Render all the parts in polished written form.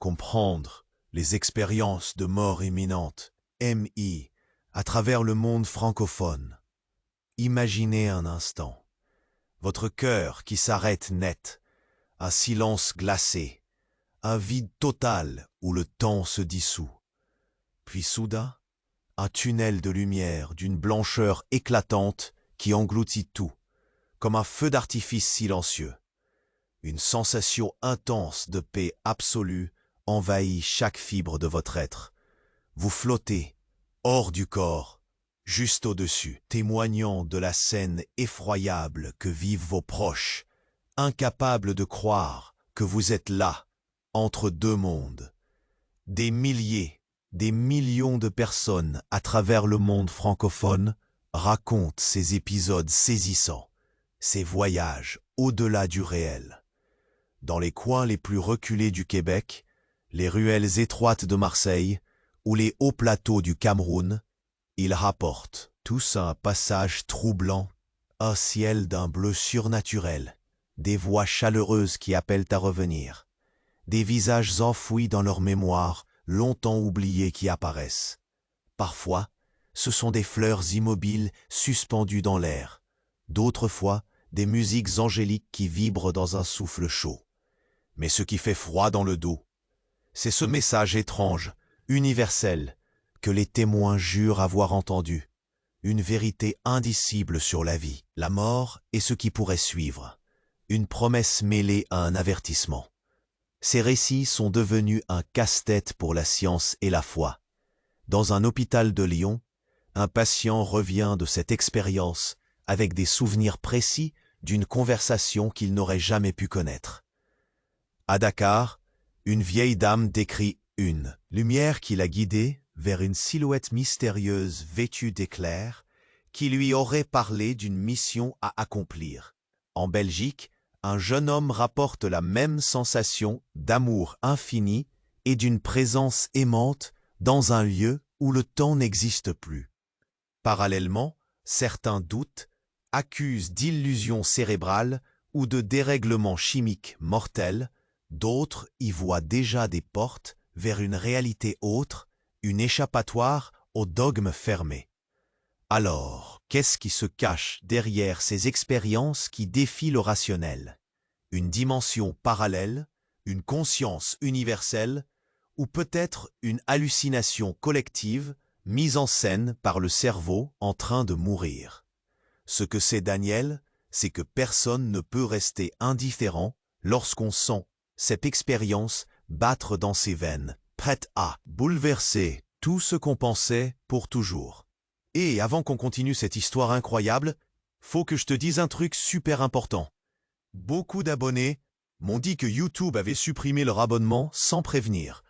comprendre les expériences de mort imminente, MI, à travers le monde francophone. Imaginez un instant, votre cœur qui s'arrête net, un silence glacé, un vide total où le temps se dissout. Puis soudain, un tunnel de lumière d'une blancheur éclatante qui engloutit tout, comme un feu d'artifice silencieux. Une sensation intense de paix absolue envahit chaque fibre de votre être. Vous flottez, hors du corps, juste au-dessus, témoignant de la scène effroyable que vivent vos proches, incapables de croire que vous êtes là, entre deux mondes. Des milliers, des millions de personnes à travers le monde francophone racontent ces épisodes saisissants, ces voyages au-delà du réel. Dans les coins les plus reculés du Québec, les ruelles étroites de Marseille ou les hauts plateaux du Cameroun, ils rapportent tous un passage troublant, un ciel d'un bleu surnaturel, des voix chaleureuses qui appellent à revenir, des visages enfouis dans leur mémoire, longtemps oubliés qui apparaissent. Parfois, ce sont des fleurs immobiles suspendues dans l'air, d'autres fois, des musiques angéliques qui vibrent dans un souffle chaud. Mais ce qui fait froid dans le dos, c'est ce message étrange, universel, que les témoins jurent avoir entendu, une vérité indicible sur la vie, la mort et ce qui pourrait suivre, une promesse mêlée à un avertissement. Ces récits sont devenus un casse-tête pour la science et la foi. Dans un hôpital de Lyon, un patient revient de cette expérience avec des souvenirs précis d'une conversation qu'il n'aurait jamais pu connaître. À Dakar, une vieille dame décrit une lumière qui l'a guidée vers une silhouette mystérieuse vêtue d'éclairs qui lui aurait parlé d'une mission à accomplir. En Belgique, un jeune homme rapporte la même sensation d'amour infini et d'une présence aimante dans un lieu où le temps n'existe plus. Parallèlement, certains doutent, accusent d'illusions cérébrales ou de dérèglements chimiques mortels, d'autres y voient déjà des portes vers une réalité autre, une échappatoire aux dogmes fermés. Alors, qu'est-ce qui se cache derrière ces expériences qui défient le rationnel? Une dimension parallèle, une conscience universelle, ou peut-être une hallucination collective mise en scène par le cerveau en train de mourir? Ce que sait Daniel, c'est que personne ne peut rester indifférent lorsqu'on sent cette expérience battre dans ses veines, prête à bouleverser tout ce qu'on pensait pour toujours. Et avant qu'on continue cette histoire incroyable, faut que je te dise un truc super important. Beaucoup d'abonnés m'ont dit que YouTube avait supprimé leur abonnement sans prévenir.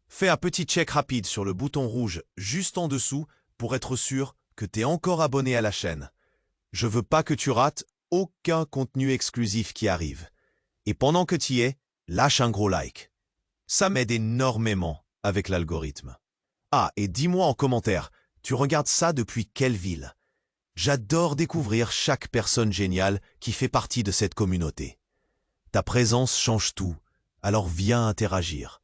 Fais un petit check rapide sur le bouton rouge juste en dessous pour être sûr que tu es encore abonné à la chaîne. Je veux pas que tu rates aucun contenu exclusif qui arrive. Et pendant que tu y es, lâche un gros like. Ça m'aide énormément avec l'algorithme. Ah, et dis-moi en commentaire, tu regardes ça depuis quelle ville? J'adore découvrir chaque personne géniale qui fait partie de cette communauté. Ta présence change tout, alors viens interagir.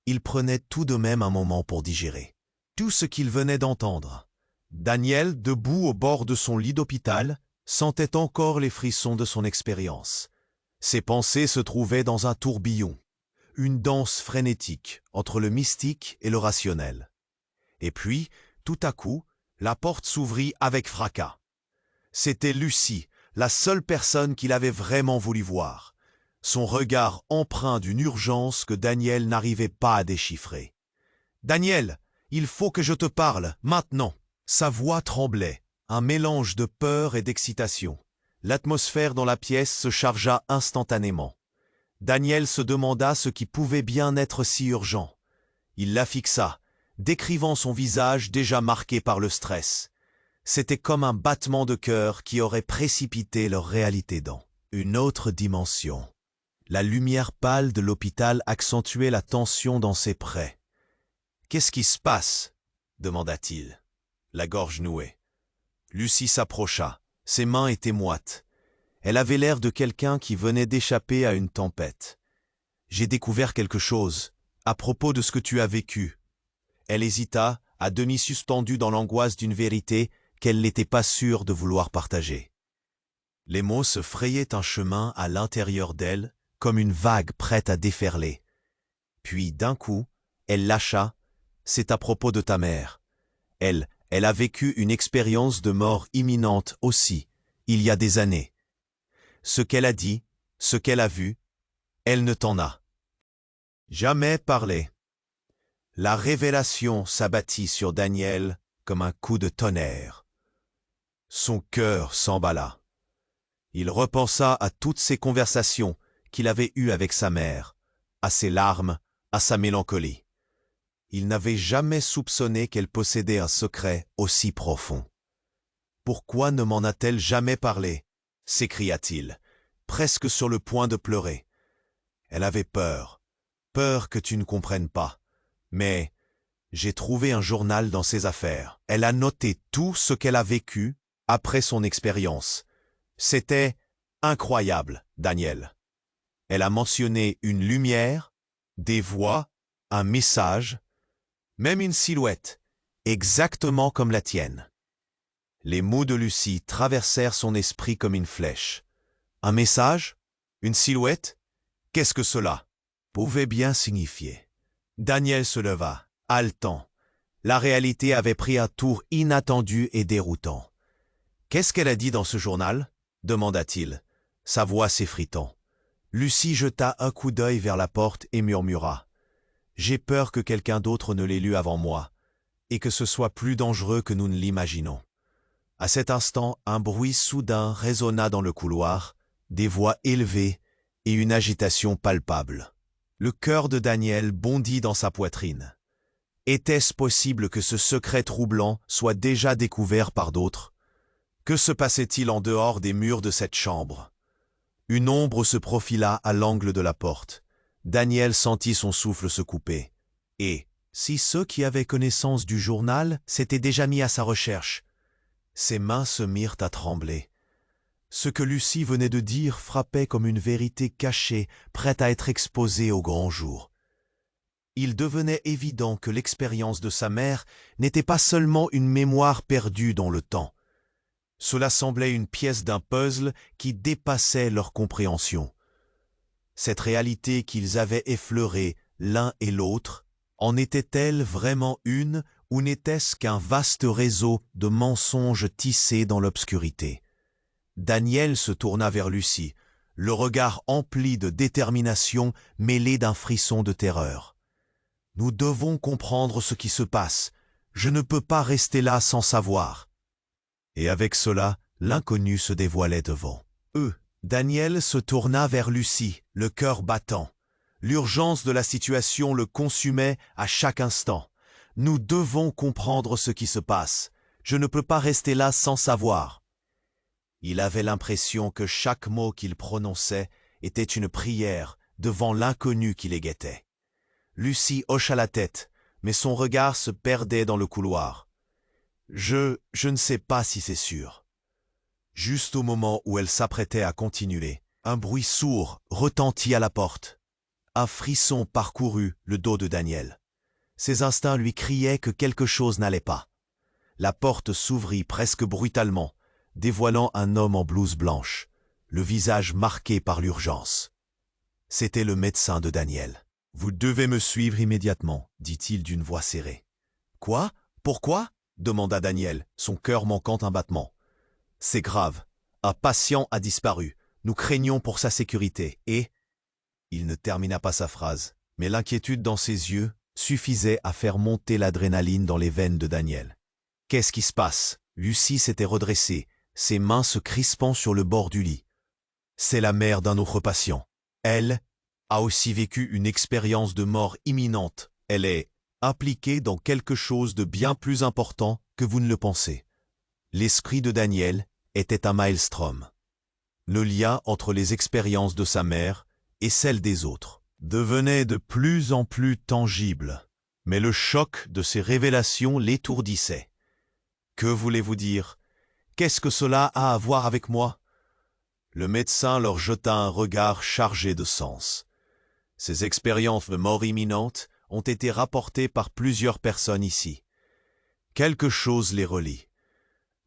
Il prenait tout de même un moment pour digérer tout ce qu'il venait d'entendre. Daniel, debout au bord de son lit d'hôpital, sentait encore les frissons de son expérience. Ses pensées se trouvaient dans un tourbillon, une danse frénétique entre le mystique et le rationnel. Et puis, tout à coup, la porte s'ouvrit avec fracas. C'était Lucie, la seule personne qu'il avait vraiment voulu voir. Son regard empreint d'une urgence que Daniel n'arrivait pas à déchiffrer. « Daniel, il faut que je te parle, maintenant !» Sa voix tremblait, un mélange de peur et d'excitation. L'atmosphère dans la pièce se chargea instantanément. Daniel se demanda ce qui pouvait bien être si urgent. Il la fixa, décrivant son visage déjà marqué par le stress. C'était comme un battement de cœur qui aurait précipité leur réalité dans une autre dimension. La lumière pâle de l'hôpital accentuait la tension dans ses traits. « Qu'est-ce qui se passe ?» demanda-t-il, la gorge nouée. Lucie s'approcha, ses mains étaient moites. Elle avait l'air de quelqu'un qui venait d'échapper à une tempête. « J'ai découvert quelque chose, À propos de ce que tu as vécu. Elle hésita, à demi suspendue dans l'angoisse d'une vérité qu'elle n'était pas sûre de vouloir partager. Les mots se frayaient un chemin à l'intérieur d'elle, comme une vague prête à déferler. Puis, d'un coup, elle lâcha. C'est à propos de ta mère. Elle a vécu une expérience de mort imminente aussi, il y a des années. Ce qu'elle a dit, ce qu'elle a vu, elle ne t'en a jamais parlé. La révélation s'abattit sur Daniel comme un coup de tonnerre. Son cœur s'emballa. Il repensa à toutes ces conversations qu'il avait eues avec sa mère, à ses larmes, à sa mélancolie. Il n'avait jamais soupçonné qu'elle possédait un secret aussi profond. « Pourquoi ne m'en a-t-elle jamais parlé ?» s'écria-t-il, presque sur le point de pleurer. Elle avait peur que tu ne comprennes pas. Mais j'ai trouvé un journal dans ses affaires. Elle a noté tout ce qu'elle a vécu après son expérience. C'était incroyable, Daniel. Elle a mentionné une lumière, des voix, un message, même une silhouette, exactement comme la tienne. Les mots de Lucie traversèrent son esprit comme une flèche. Un message? Une silhouette? Qu'est-ce que cela pouvait bien signifier? Daniel se leva, haletant. La réalité avait pris un tour inattendu et déroutant. « Qu'est-ce qu'elle a dit dans ce journal ?» demanda-t-il, sa voix s'effritant. Lucie jeta un coup d'œil vers la porte et murmura. « J'ai peur que quelqu'un d'autre ne l'ait lu avant moi, et que ce soit plus dangereux que nous ne l'imaginons. » À cet instant, un bruit soudain résonna dans le couloir, des voix élevées et une agitation palpable. Le cœur de Daniel bondit dans sa poitrine. Était-ce possible que ce secret troublant soit déjà découvert par d'autres? Que se passait-il en dehors des murs de cette chambre? Une ombre se profila à l'angle de la porte. Daniel sentit son souffle se couper. Et, si ceux qui avaient connaissance du journal s'étaient déjà mis à sa recherche, ses mains se mirent à trembler. Ce que Lucie venait de dire frappait comme une vérité cachée, prête à être exposée au grand jour. Il devenait évident que l'expérience de sa mère n'était pas seulement une mémoire perdue dans le temps. Cela semblait une pièce d'un puzzle qui dépassait leur compréhension. Cette réalité qu'ils avaient effleurée l'un et l'autre, en était-elle vraiment une ou n'était-ce qu'un vaste réseau de mensonges tissés dans l'obscurité? Daniel se tourna vers Lucie, le regard empli de détermination mêlé d'un frisson de terreur. « Nous devons comprendre ce qui se passe. Je ne peux pas rester là sans savoir. » Et avec cela, l'inconnu se dévoilait devant eux. Daniel se tourna vers Lucie, le cœur battant. L'urgence de la situation le consumait à chaque instant. « Nous devons comprendre ce qui se passe. Je ne peux pas rester là sans savoir. » Il avait l'impression que chaque mot qu'il prononçait était une prière devant l'inconnu qui les guettait. Lucie hocha la tête, mais son regard se perdait dans le couloir. Je ne sais pas si c'est sûr. Juste au moment où elle s'apprêtait à continuer, un bruit sourd retentit à la porte. Un frisson parcourut le dos de Daniel. Ses instincts lui criaient que quelque chose n'allait pas. La porte s'ouvrit presque brutalement, dévoilant un homme en blouse blanche, le visage marqué par l'urgence. C'était le médecin de Daniel. « Vous devez me suivre immédiatement, » dit-il d'une voix serrée. « Quoi? Pourquoi ?» demanda Daniel, son cœur manquant un battement. « C'est grave. Un patient a disparu. Nous craignons pour sa sécurité. Et... » Il ne termina pas sa phrase, mais l'inquiétude dans ses yeux suffisait à faire monter l'adrénaline dans les veines de Daniel. « Qu'est-ce qui se passe ?» Lucie s'était redressée, ses mains se crispant sur le bord du lit. C'est la mère d'un autre patient. Elle a aussi vécu une expérience de mort imminente. Elle est impliquée dans quelque chose de bien plus important que vous ne le pensez. L'esprit de Daniel était un maelstrom. Le lien entre les expériences de sa mère et celles des autres devenait de plus en plus tangible, mais le choc de ces révélations l'étourdissait. Que voulez-vous dire? Qu'est-ce que cela a à voir avec moi? Le médecin leur jeta un regard chargé de sens. Ces expériences de mort imminente ont été rapportés par plusieurs personnes ici. Quelque chose les relie.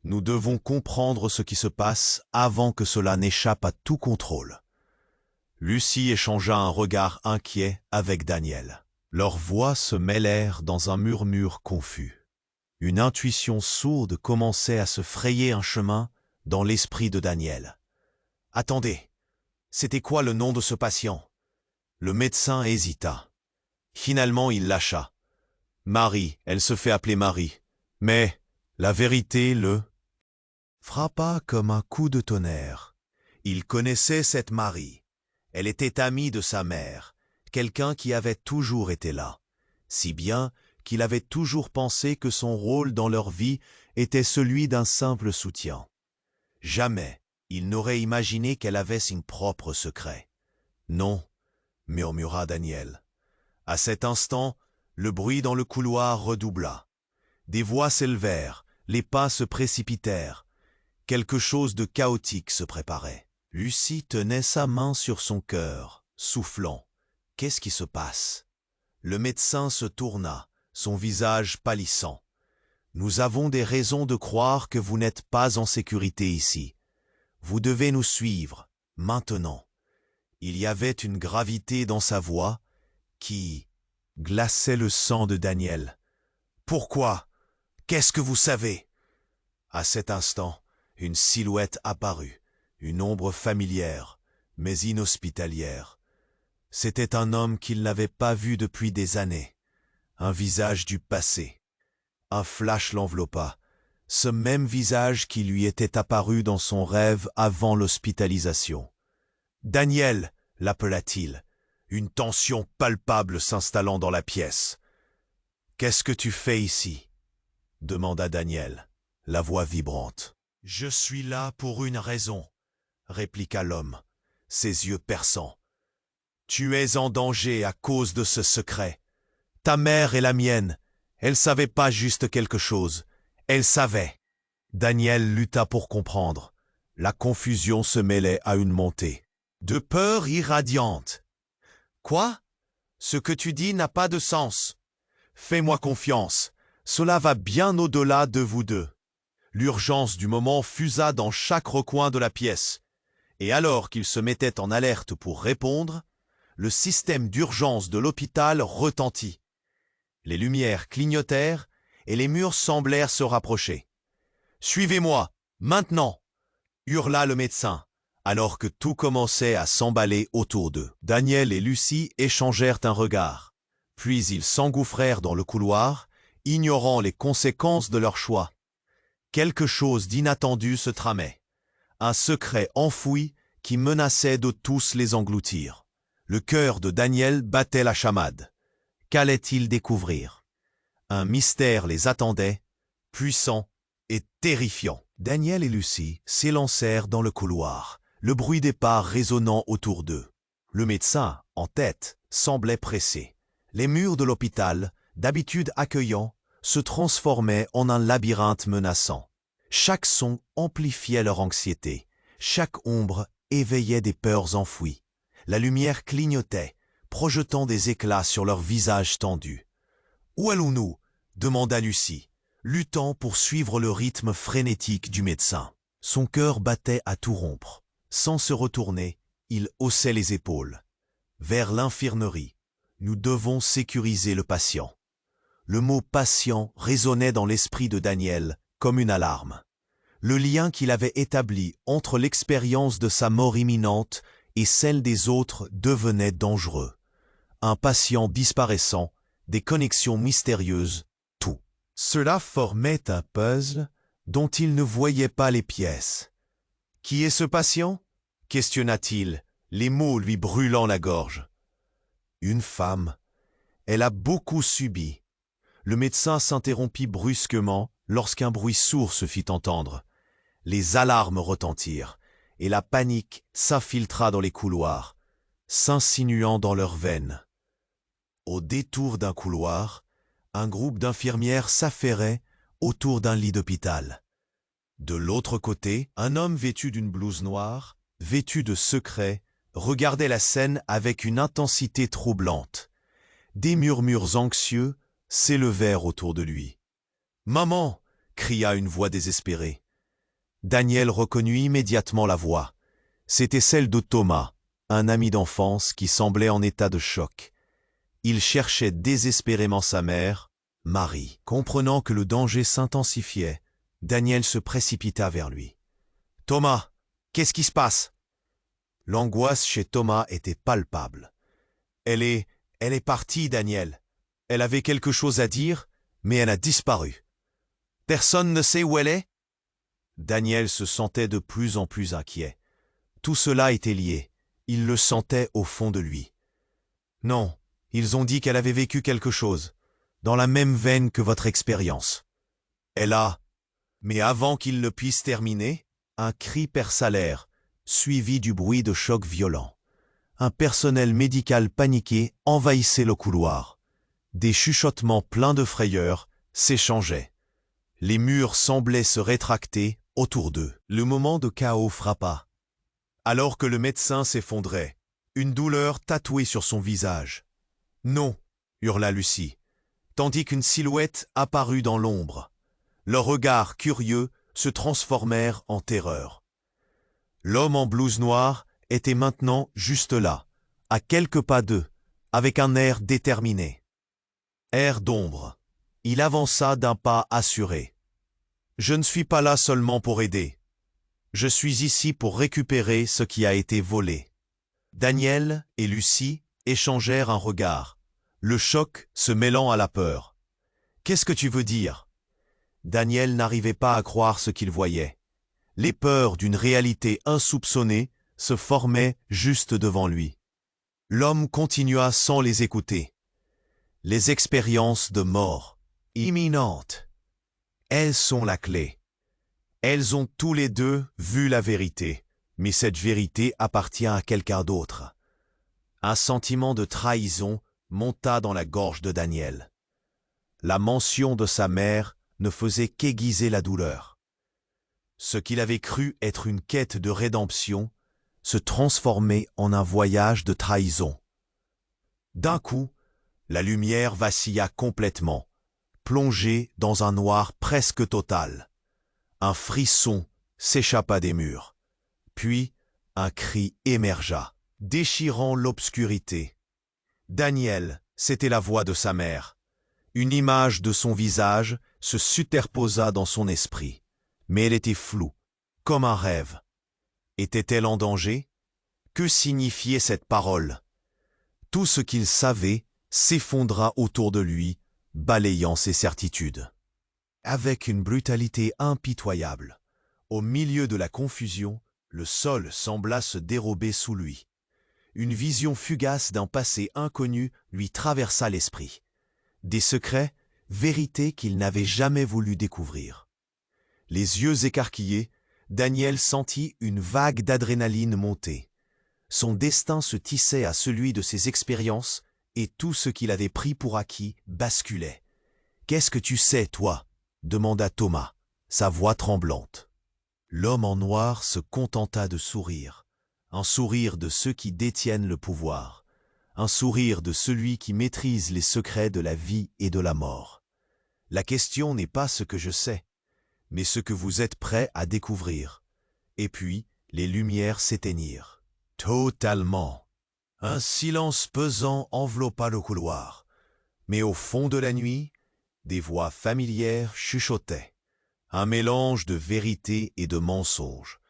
Nous devons comprendre ce qui se passe avant que cela n'échappe à tout contrôle. Lucie échangea un regard inquiet avec Daniel. Leurs voix se mêlèrent dans un murmure confus. Une intuition sourde commençait à se frayer un chemin dans l'esprit de Daniel. « Attendez, c'était quoi le nom de ce patient ?» Le médecin hésita. Finalement, il lâcha. « Marie, elle se fait appeler Marie. Mais la vérité le frappa comme un coup de tonnerre. Il connaissait cette Marie. Elle était amie de sa mère, quelqu'un qui avait toujours été là, si bien qu'il avait toujours pensé que son rôle dans leur vie était celui d'un simple soutien. Jamais il n'aurait imaginé qu'elle avait son propre secret. « Non », murmura Daniel. À cet instant, le bruit dans le couloir redoubla. Des voix s'élevèrent, les pas se précipitèrent. Quelque chose de chaotique se préparait. Lucie tenait sa main sur son cœur, soufflant. « Qu'est-ce qui se passe ?» Le médecin se tourna, son visage pâlissant. « Nous avons des raisons de croire que vous n'êtes pas en sécurité ici. Vous devez nous suivre, maintenant. » Il y avait une gravité dans sa voix qui glaçait le sang de Daniel. « Pourquoi? Qu'est-ce que vous savez ?» À cet instant, une silhouette apparut, une ombre familière, mais inhospitalière. C'était un homme qu'il n'avait pas vu depuis des années, un visage du passé. Un flash l'enveloppa, ce même visage qui lui était apparu dans son rêve avant l'hospitalisation. « Daniel !» l'appela-t-il, une tension palpable s'installant dans la pièce. « Qu'est-ce que tu fais ici ?» demanda Daniel, la voix vibrante. « Je suis là pour une raison, » répliqua l'homme, ses yeux perçants. « Tu es en danger à cause de ce secret. Ta mère et la mienne, elles savaient pas juste quelque chose, elles savaient. » Daniel lutta pour comprendre. La confusion se mêlait à une montée de peur irradiante. « Quoi? Ce que tu dis n'a pas de sens. Fais-moi confiance, cela va bien au-delà de vous deux. » L'urgence du moment fusa dans chaque recoin de la pièce, et alors qu'il se mettait en alerte pour répondre, le système d'urgence de l'hôpital retentit. Les lumières clignotèrent et les murs semblèrent se rapprocher. « Suivez-moi, maintenant !» hurla le médecin, alors que tout commençait à s'emballer autour d'eux. Daniel et Lucie échangèrent un regard, puis ils s'engouffrèrent dans le couloir, ignorant les conséquences de leur choix. Quelque chose d'inattendu se tramait, un secret enfoui qui menaçait de tous les engloutir. Le cœur de Daniel battait la chamade. Qu'allait-il découvrir? Un mystère les attendait, puissant et terrifiant. Daniel et Lucie s'élancèrent dans le couloir, le bruit des pas résonnant autour d'eux. Le médecin, en tête, semblait pressé. Les murs de l'hôpital, d'habitude accueillants, se transformaient en un labyrinthe menaçant. Chaque son amplifiait leur anxiété, chaque ombre éveillait des peurs enfouies. La lumière clignotait, projetant des éclats sur leurs visages tendus. « Où allons-nous » demanda Lucie, luttant pour suivre le rythme frénétique du médecin. Son cœur battait à tout rompre. Sans se retourner, il haussait les épaules. « Vers l'infirmerie. Nous devons sécuriser le patient. » Le mot « patient » résonnait dans l'esprit de Daniel comme une alarme. Le lien qu'il avait établi entre l'expérience de sa mort imminente et celle des autres devenait dangereux. Un patient disparaissant, des connexions mystérieuses, tout. Cela formait un puzzle dont il ne voyait pas les pièces. « Qui est ce patient ?» questionna-t-il, les mots lui brûlant la gorge. « Une femme. Elle a beaucoup subi. » Le médecin s'interrompit brusquement lorsqu'un bruit sourd se fit entendre. Les alarmes retentirent, et la panique s'infiltra dans les couloirs, s'insinuant dans leurs veines. Au détour d'un couloir, un groupe d'infirmières s'affairait autour d'un lit d'hôpital. De l'autre côté, un homme vêtu d'une blouse noire, vêtu de secret, regardait la scène avec une intensité troublante. Des murmures anxieux s'élevèrent autour de lui. « Maman !» cria une voix désespérée. Daniel reconnut immédiatement la voix. C'était celle de Thomas, un ami d'enfance qui semblait en état de choc. Il cherchait désespérément sa mère, Marie. Comprenant que le danger s'intensifiait, Daniel se précipita vers lui. « Thomas, qu'est-ce qui se passe ?» L'angoisse chez Thomas était palpable. « Elle est partie, Daniel. Elle avait quelque chose à dire, mais elle a disparu. Personne ne sait où elle est ?» Daniel se sentait de plus en plus inquiet. Tout cela était lié. Il le sentait au fond de lui. « Non, ils ont dit qu'elle avait vécu quelque chose, dans la même veine que votre expérience. Elle a... » Mais avant qu'il ne puisse terminer, un cri perça l'air, suivi du bruit de chocs violents. Un personnel médical paniqué envahissait le couloir. Des chuchotements pleins de frayeur s'échangeaient. Les murs semblaient se rétracter autour d'eux. Le moment de chaos frappa. Alors que le médecin s'effondrait, une douleur tatouée sur son visage. « Non !» hurla Lucie, tandis qu'une silhouette apparut dans l'ombre. Leurs regards curieux se transformèrent en terreur. L'homme en blouse noire était maintenant juste là, à quelques pas d'eux, avec un air déterminé. Air d'ombre. Il avança d'un pas assuré. « Je ne suis pas là seulement pour aider. Je suis ici pour récupérer ce qui a été volé. » Daniel et Lucie échangèrent un regard, le choc se mêlant à la peur. « Qu'est-ce que tu veux dire ?» Daniel n'arrivait pas à croire ce qu'il voyait. Les peurs d'une réalité insoupçonnée se formaient juste devant lui. L'homme continua sans les écouter. Les expériences de mort imminentes. Elles sont la clé. Elles ont tous les deux vu la vérité, mais cette vérité appartient à quelqu'un d'autre. Un sentiment de trahison monta dans la gorge de Daniel. La mention de sa mère ne faisait qu'aiguiser la douleur. Ce qu'il avait cru être une quête de rédemption se transformait en un voyage de trahison. D'un coup, la lumière vacilla complètement, plongée dans un noir presque total. Un frisson s'échappa des murs. Puis, un cri émergea, déchirant l'obscurité. Daniel, c'était la voix de sa mère. Une image de son visage se superposa dans son esprit, mais elle était floue, comme un rêve. Était-elle en danger? Que signifiait cette parole? Tout ce qu'il savait s'effondra autour de lui, balayant ses certitudes. Avec une brutalité impitoyable, au milieu de la confusion, le sol sembla se dérober sous lui. Une vision fugace d'un passé inconnu lui traversa l'esprit. Des secrets, vérités qu'il n'avait jamais voulu découvrir. Les yeux écarquillés, Daniel sentit une vague d'adrénaline monter. Son destin se tissait à celui de ses expériences et tout ce qu'il avait pris pour acquis basculait. « Qu'est-ce que tu sais, toi ?» demanda Thomas, sa voix tremblante. L'homme en noir se contenta de sourire, un sourire de ceux qui détiennent le pouvoir, un sourire de celui qui maîtrise les secrets de la vie et de la mort. La question n'est pas ce que je sais, mais ce que vous êtes prêts à découvrir. Et puis, les lumières s'éteignirent. Totalement. Un silence pesant enveloppa le couloir, mais au fond de la nuit, des voix familières chuchotaient, un mélange de vérité et de mensonge,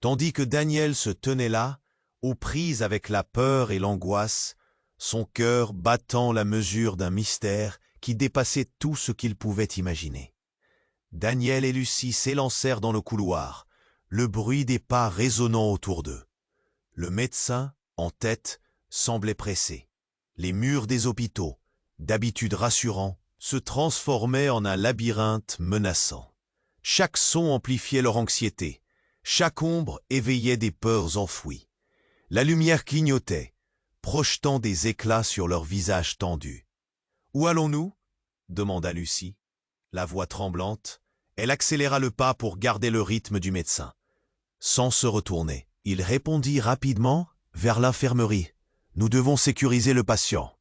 tandis que Daniel se tenait là, aux prises avec la peur et l'angoisse, son cœur battant la mesure d'un mystère qui dépassait tout ce qu'il pouvait imaginer. Daniel et Lucie s'élancèrent dans le couloir, le bruit des pas résonnant autour d'eux. Le médecin, en tête, semblait pressé. Les murs des hôpitaux, d'habitude rassurants, se transformaient en un labyrinthe menaçant. Chaque son amplifiait leur anxiété, chaque ombre éveillait des peurs enfouies. La lumière clignotait, projetant des éclats sur leurs visages tendus. « Où allons-nous » demanda Lucie. La voix tremblante, elle accéléra le pas pour garder le rythme du médecin. Sans se retourner, il répondit rapidement vers l'infirmerie. « Nous devons sécuriser le patient. »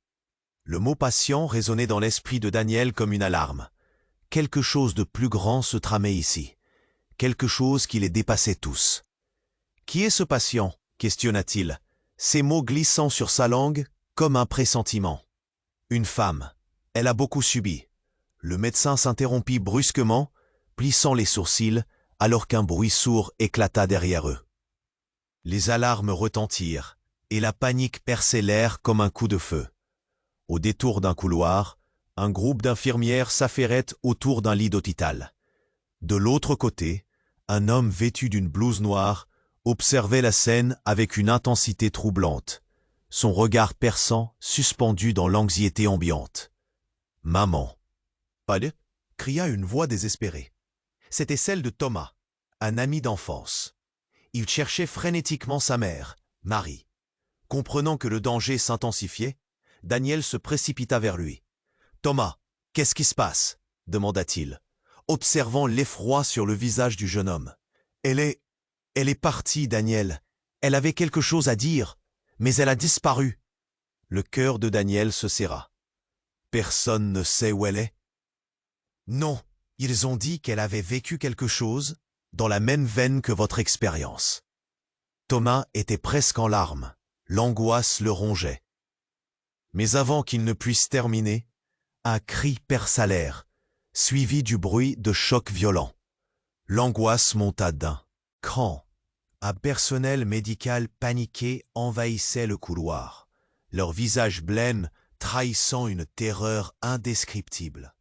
Le mot patient résonnait dans l'esprit de Daniel comme une alarme. Quelque chose de plus grand se tramait ici. Quelque chose qui les dépassait tous. « Qui est ce patient ?» questionna-t-il, ces mots glissant sur sa langue comme un pressentiment. « Une femme. Elle a beaucoup subi. » Le médecin s'interrompit brusquement, plissant les sourcils, alors qu'un bruit sourd éclata derrière eux. Les alarmes retentirent, et la panique perçait l'air comme un coup de feu. Au détour d'un couloir, un groupe d'infirmières s'affairait autour d'un lit d'hôpital. De l'autre côté, un homme vêtu d'une blouse noire observait la scène avec une intensité troublante, son regard perçant suspendu dans l'anxiété ambiante. « Maman !» « Paul !» cria une voix désespérée. C'était celle de Thomas, un ami d'enfance. Il cherchait frénétiquement sa mère, Marie. Comprenant que le danger s'intensifiait, Daniel se précipita vers lui. « Thomas, qu'est-ce qui se passe ?» demanda-t-il, observant l'effroi sur le visage du jeune homme. « Elle est partie, Daniel. Elle avait quelque chose à dire, mais elle a disparu. » Le cœur de Daniel se serra. « Personne ne sait où elle est ?» « Non, ils ont dit qu'elle avait vécu quelque chose dans la même veine que votre expérience. » Thomas était presque en larmes. L'angoisse le rongeait. Mais avant qu'il ne puisse terminer, un cri perça l'air, suivi du bruit de chocs violents. L'angoisse monta d'un cran. Un personnel médical paniqué envahissait le couloir, leur visage blême trahissant une terreur indescriptible.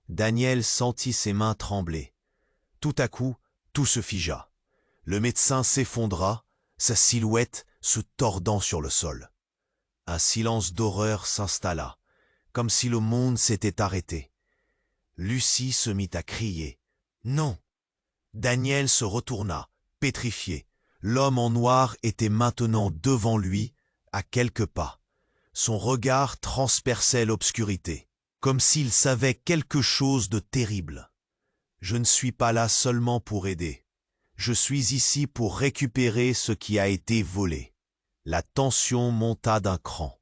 Daniel sentit ses mains trembler. Tout à coup, tout se figea. Le médecin s'effondra, sa silhouette se tordant sur le sol. Un silence d'horreur s'installa, comme si le monde s'était arrêté. Lucie se mit à crier. « Non !» Daniel se retourna, pétrifié. L'homme en noir était maintenant devant lui, à quelques pas. Son regard transperçait l'obscurité, comme s'il savait quelque chose de terrible. « Je ne suis pas là seulement pour aider. Je suis ici pour récupérer ce qui a été volé. » La tension monta d'un cran.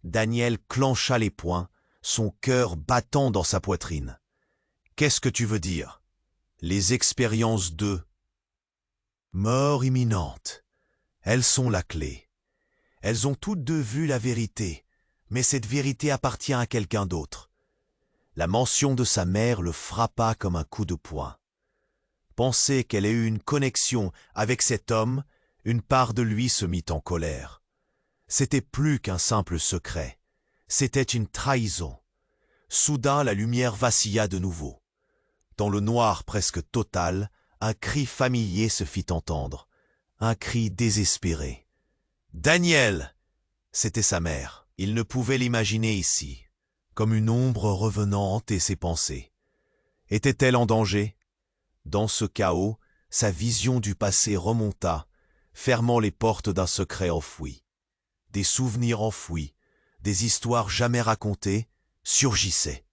Daniel clencha les poings, son cœur battant dans sa poitrine. « Qu'est-ce que tu veux dire ?» Les expériences de mort imminente. Elles sont la clé. Elles ont toutes deux vu la vérité, mais cette vérité appartient à quelqu'un d'autre. La mention de sa mère le frappa comme un coup de poing. Penser qu'elle ait eu une connexion avec cet homme, une part de lui se mit en colère. C'était plus qu'un simple secret. C'était une trahison. Soudain, la lumière vacilla de nouveau. Dans le noir presque total, un cri familier se fit entendre. Un cri désespéré. « Daniel !» C'était sa mère. Il ne pouvait l'imaginer ici, comme une ombre revenant hanter ses pensées. Était-elle en danger? Dans ce chaos, sa vision du passé remonta, fermant les portes d'un secret enfoui. Des souvenirs enfouis, des histoires jamais racontées, surgissaient.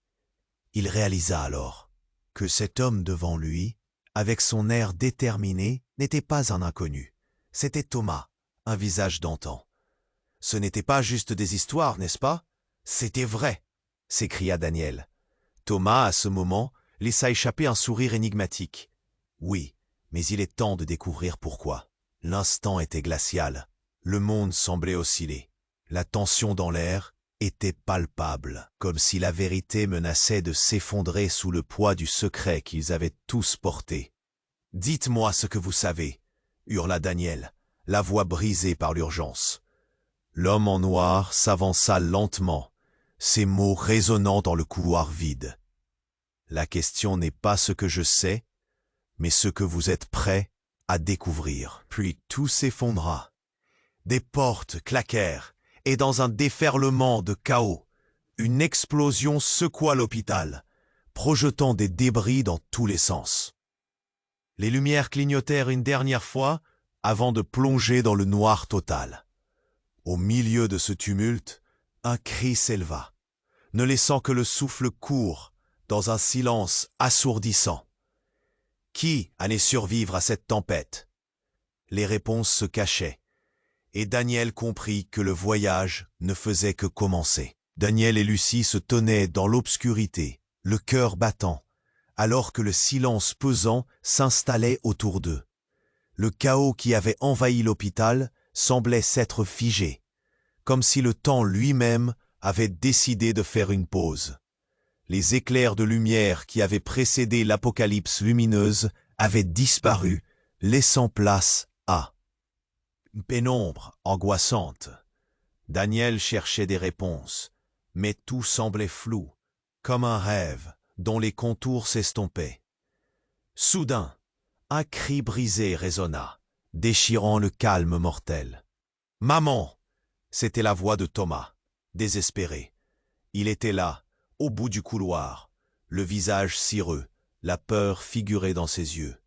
Il réalisa alors que cet homme devant lui, avec son air déterminé, n'était pas un inconnu. C'était Thomas, un visage d'antan. « Ce n'était pas juste des histoires, n'est-ce pas? C'était vrai !» s'écria Daniel. Thomas, à ce moment, laissa échapper un sourire énigmatique. Oui, mais il est temps de découvrir pourquoi. L'instant était glacial. Le monde semblait osciller. La tension dans l'air était palpable, comme si la vérité menaçait de s'effondrer sous le poids du secret qu'ils avaient tous porté. « Dites-moi ce que vous savez !» hurla Daniel, la voix brisée par l'urgence. L'homme en noir s'avança lentement, ses mots résonnant dans le couloir vide. « La question n'est pas ce que je sais, mais ce que vous êtes prêts à découvrir. » Puis tout s'effondra. Des portes claquèrent, et dans un déferlement de chaos, une explosion secoua l'hôpital, projetant des débris dans tous les sens. Les lumières clignotèrent une dernière fois avant de plonger dans le noir total. Au milieu de ce tumulte, un cri s'éleva, ne laissant que le souffle court dans un silence assourdissant. Qui allait survivre à cette tempête? Les réponses se cachaient, et Daniel comprit que le voyage ne faisait que commencer. Daniel et Lucie se tenaient dans l'obscurité, le cœur battant, alors que le silence pesant s'installait autour d'eux. Le chaos qui avait envahi l'hôpital semblait s'être figé, comme si le temps lui-même avait décidé de faire une pause. Les éclairs de lumière qui avaient précédé l'apocalypse lumineuse avaient disparu, laissant place à une pénombre angoissante. Daniel cherchait des réponses, mais tout semblait flou, comme un rêve dont les contours s'estompaient. Soudain, un cri brisé résonna, déchirant le calme mortel. « Maman !» C'était la voix de Thomas, désespéré. Il était là, au bout du couloir, le visage cireux, la peur figurée dans ses yeux.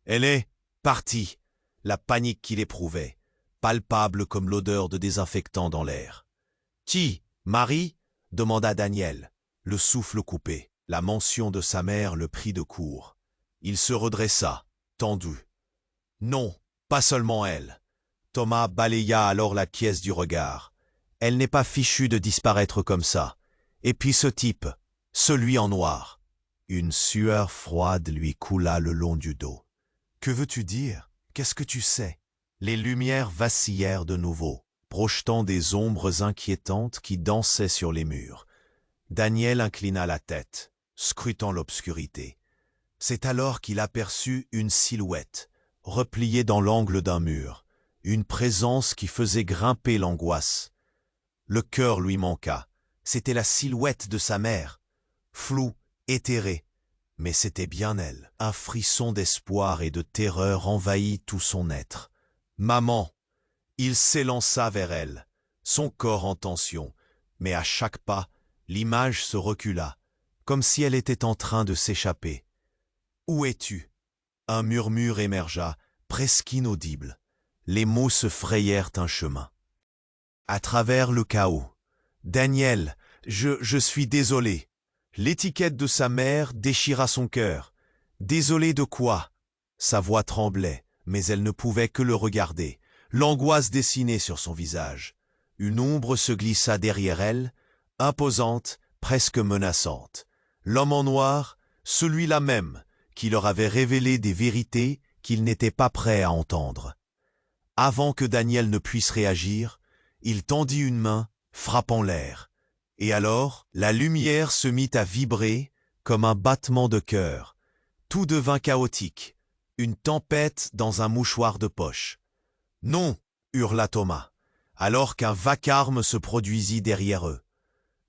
Elle est partie, la panique qu'il éprouvait, palpable comme l'odeur de désinfectant dans l'air. « Qui, Marie ?» demanda Daniel, le souffle coupé. La mention de sa mère le prit de court. Il se redressa, tendu. « Non, pas seulement elle. » Thomas balaya alors la pièce du regard. « Elle n'est pas fichue de disparaître comme ça. Et puis ce type, celui en noir. » Une sueur froide lui coula le long du dos. « Que veux-tu dire? Qu'est-ce que tu sais ?» Les lumières vacillèrent de nouveau, projetant des ombres inquiétantes qui dansaient sur les murs. Daniel inclina la tête, scrutant l'obscurité. C'est alors qu'il aperçut une silhouette, repliée dans l'angle d'un mur, une présence qui faisait grimper l'angoisse. Le cœur lui manqua. C'était la silhouette de sa mère, floue, éthérée, mais c'était bien elle. Un frisson d'espoir et de terreur envahit tout son être. « Maman !» Il s'élança vers elle, son corps en tension, mais à chaque pas, l'image se recula, comme si elle était en train de s'échapper. « Où es-tu » Un murmure émergea, presque inaudible. Les mots se frayèrent un chemin. À travers le chaos. « Daniel, je suis désolé. » L'étiquette de sa mère déchira son cœur. « Désolé de quoi ?» Sa voix tremblait, mais elle ne pouvait que le regarder. L'angoisse dessinée sur son visage. Une ombre se glissa derrière elle, imposante, presque menaçante. L'homme en noir, celui-là même, qui leur avait révélé des vérités qu'ils n'étaient pas prêts à entendre. Avant que Daniel ne puisse réagir, il tendit une main, frappant l'air. Et alors, la lumière se mit à vibrer comme un battement de cœur. Tout devint chaotique, une tempête dans un mouchoir de poche. « Non !» hurla Thomas, alors qu'un vacarme se produisit derrière eux.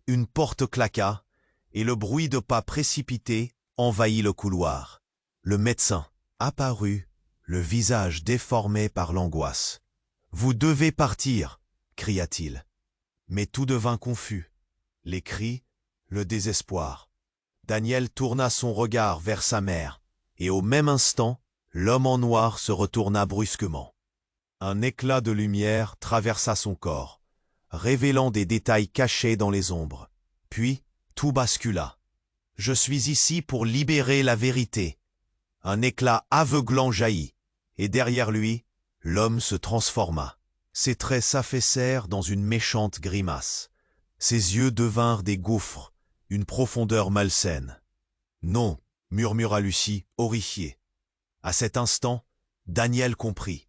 Une porte claqua, et le bruit de pas précipités envahit le couloir. Le médecin apparut, le visage déformé par l'angoisse. « Vous devez partir !» cria-t-il. Mais tout devint confus. Les cris, le désespoir. Daniel tourna son regard vers sa mère, et au même instant, l'homme en noir se retourna brusquement. Un éclat de lumière traversa son corps, révélant des détails cachés dans les ombres. Puis, tout bascula. « Je suis ici pour libérer la vérité. » Un éclat aveuglant jaillit, et derrière lui, l'homme se transforma. Ses traits s'affaissèrent dans une méchante grimace. Ses yeux devinrent des gouffres, une profondeur malsaine. « Non !» murmura Lucie, horrifiée. À cet instant, Daniel comprit.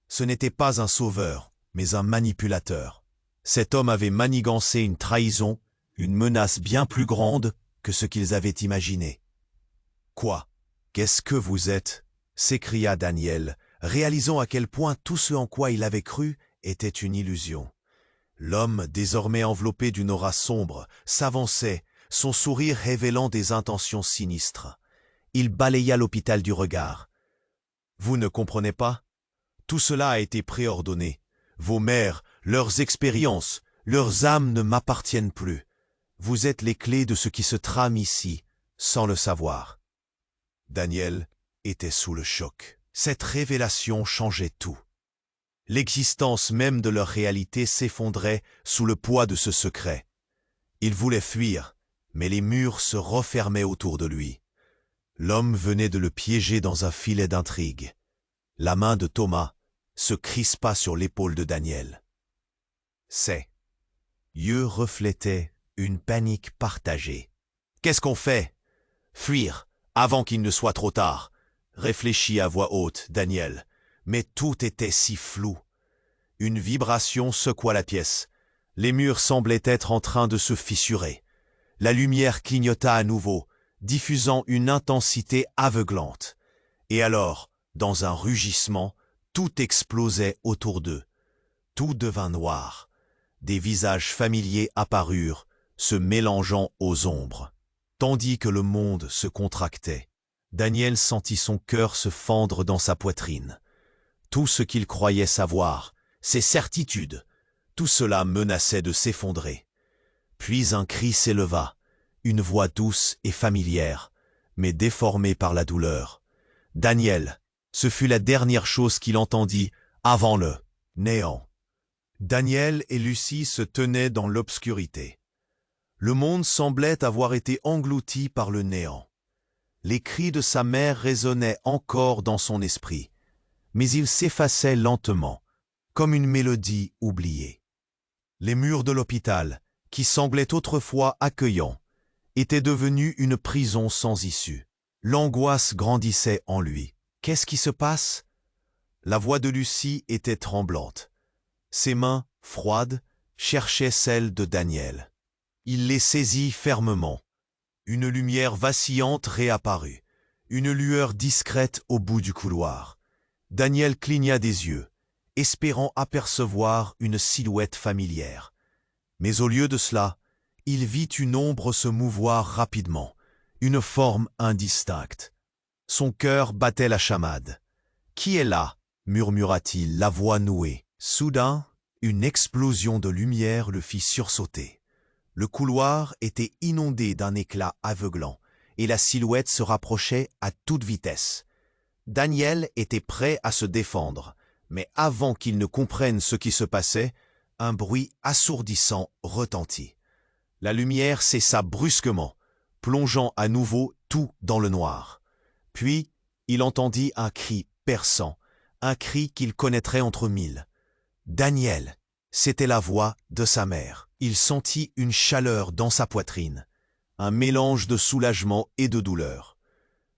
Ce n'était pas un sauveur, mais un manipulateur. Cet homme avait manigancé une trahison, une menace bien plus grande que ce qu'ils avaient imaginé. « Quoi? Qu'est-ce que vous êtes ?» s'écria Daniel, réalisant à quel point tout ce en quoi il avait cru était une illusion. L'homme, désormais enveloppé d'une aura sombre, s'avançait, son sourire révélant des intentions sinistres. Il balaya l'hôpital du regard. « Vous ne comprenez pas? Tout cela a été préordonné. Vos mères, leurs expériences, leurs âmes ne m'appartiennent plus. Vous êtes les clés de ce qui se trame ici, sans le savoir. » Daniel était sous le choc. Cette révélation changeait tout. L'existence même de leur réalité s'effondrait sous le poids de ce secret. Il voulait fuir, mais les murs se refermaient autour de lui. L'homme venait de le piéger dans un filet d'intrigue. La main de Thomas se crispa sur l'épaule de Daniel. « C'est yeux reflétaient une panique partagée. « Qu'est-ce qu'on fait ?»« Fuir, avant qu'il ne soit trop tard », réfléchit à voix haute Daniel. Mais tout était si flou. Une vibration secoua la pièce. Les murs semblaient être en train de se fissurer. La lumière clignota à nouveau, diffusant une intensité aveuglante. Et alors, dans un rugissement, tout explosait autour d'eux. Tout devint noir. Des visages familiers apparurent, se mélangeant aux ombres. Tandis que le monde se contractait, Daniel sentit son cœur se fendre dans sa poitrine. Tout ce qu'il croyait savoir, ses certitudes, tout cela menaçait de s'effondrer. Puis un cri s'éleva, une voix douce et familière, mais déformée par la douleur. Daniel, ce fut la dernière chose qu'il entendit avant le néant. Daniel et Lucie se tenaient dans l'obscurité. Le monde semblait avoir été englouti par le néant. Les cris de sa mère résonnaient encore dans son esprit, mais ils s'effaçaient lentement, comme une mélodie oubliée. Les murs de l'hôpital, qui semblaient autrefois accueillants, étaient devenus une prison sans issue. L'angoisse grandissait en lui. Qu'est-ce qui se passe? La voix de Lucie était tremblante. Ses mains, froides, cherchaient celles de Daniel. Il les saisit fermement. Une lumière vacillante réapparut, une lueur discrète au bout du couloir. Daniel cligna des yeux, espérant apercevoir une silhouette familière. Mais au lieu de cela, il vit une ombre se mouvoir rapidement, une forme indistincte. Son cœur battait la chamade. « Qui est là ?» murmura-t-il, la voix nouée. Soudain, une explosion de lumière le fit sursauter. Le couloir était inondé d'un éclat aveuglant, et la silhouette se rapprochait à toute vitesse. Daniel était prêt à se défendre, mais avant qu'il ne comprenne ce qui se passait, un bruit assourdissant retentit. La lumière cessa brusquement, plongeant à nouveau tout dans le noir. Puis, il entendit un cri perçant, un cri qu'il connaîtrait entre mille. Daniel, c'était la voix de sa mère. Il sentit une chaleur dans sa poitrine, un mélange de soulagement et de douleur.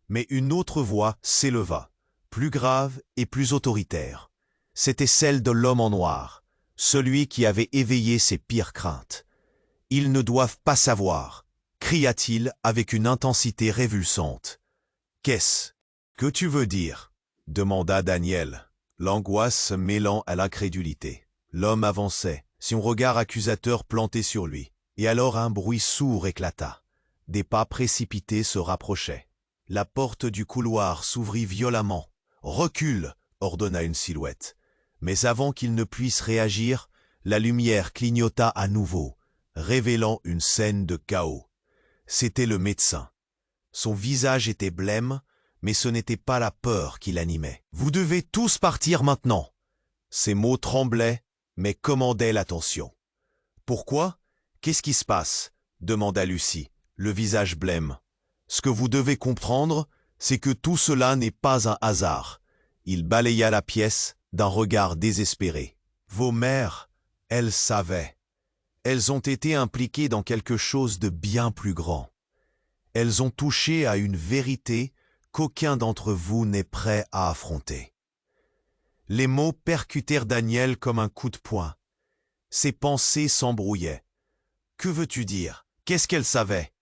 Mais une autre voix s'éleva, plus grave et plus autoritaire. C'était celle de l'homme en noir, celui qui avait éveillé ses pires craintes. « Ils ne doivent pas savoir !» cria-t-il avec une intensité révulsante. « Qu'est-ce que tu veux dire ?» demanda Daniel, l'angoisse se mêlant à l'incrédulité. L'homme avançait, son regard accusateur planté sur lui, et alors un bruit sourd éclata. Des pas précipités se rapprochaient. La porte du couloir s'ouvrit violemment. « Recule !» ordonna une silhouette. Mais avant qu'il ne puisse réagir, la lumière clignota à nouveau, révélant une scène de chaos. C'était le médecin. Son visage était blême, mais ce n'était pas la peur qui l'animait. « Vous devez tous partir maintenant !» Ses mots tremblaient, mais commandaient l'attention. « Pourquoi? Qu'est-ce qui se passe ?» demanda Lucie, le visage blême. « Ce que vous devez comprendre, c'est que tout cela n'est pas un hasard. » Il balaya la pièce d'un regard désespéré. « Vos mères, elles savaient. Elles ont été impliquées dans quelque chose de bien plus grand. Elles ont touché à une vérité qu'aucun d'entre vous n'est prêt à affronter. » Les mots percutèrent Daniel comme un coup de poing. Ses pensées s'embrouillaient. « Que veux-tu dire? Qu'est-ce qu'elle savait? »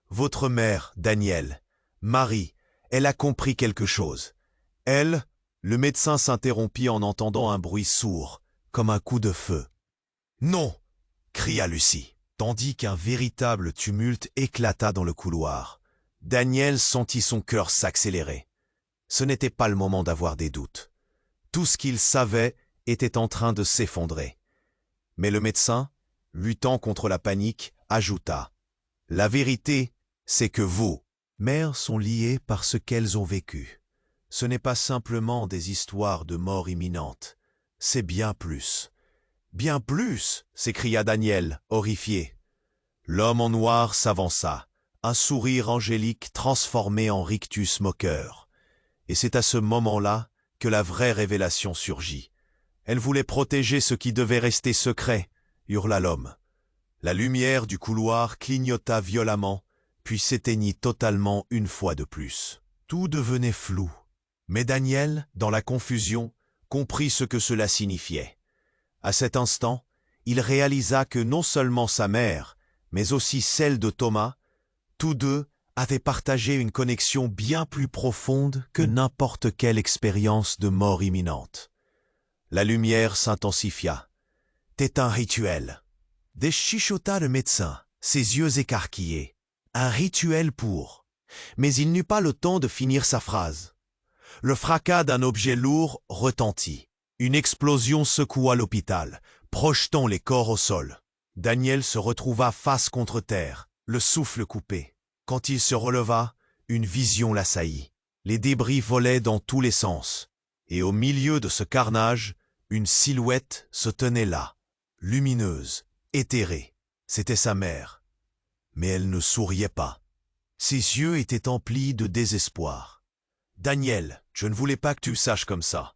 « Votre mère, Daniel, Marie, elle a compris quelque chose. Elle, le médecin s'interrompit en entendant un bruit sourd, comme un coup de feu. « Non !» cria Lucie, tandis qu'un véritable tumulte éclata dans le couloir. Daniel sentit son cœur s'accélérer. Ce n'était pas le moment d'avoir des doutes. Tout ce qu'il savait était en train de s'effondrer. Mais le médecin, luttant contre la panique, ajouta « La vérité, c'est que vous, mères, sont liées par ce qu'elles ont vécu. Ce n'est pas simplement des histoires de mort imminente, c'est bien plus. »« Bien plus !» s'écria Daniel, horrifié. L'homme en noir s'avança, un sourire angélique transformé en rictus moqueur. Et c'est à ce moment-là que la vraie révélation surgit. Elle voulait protéger ce qui devait rester secret, hurla l'homme. La lumière du couloir clignota violemment, puis s'éteignit totalement une fois de plus. Tout devenait flou. Mais Daniel, dans la confusion, comprit ce que cela signifiait. À cet instant, il réalisa que non seulement sa mère, mais aussi celle de Thomas, tous deux avaient partagé une connexion bien plus profonde que n'importe quelle expérience de mort imminente. La lumière s'intensifia. « C'est un rituel. » Déchichota le médecin, ses yeux écarquillés. Un rituel pour... Mais il n'eut pas le temps de finir sa phrase. Le fracas d'un objet lourd retentit. Une explosion secoua l'hôpital, projetant les corps au sol. Daniel se retrouva face contre terre, le souffle coupé. Quand il se releva, une vision l'assaillit. Les débris volaient dans tous les sens. Et au milieu de ce carnage, une silhouette se tenait là, lumineuse, éthérée. C'était sa mère. Mais elle ne souriait pas. Ses yeux étaient emplis de désespoir. « Daniel, je ne voulais pas que tu le saches comme ça. »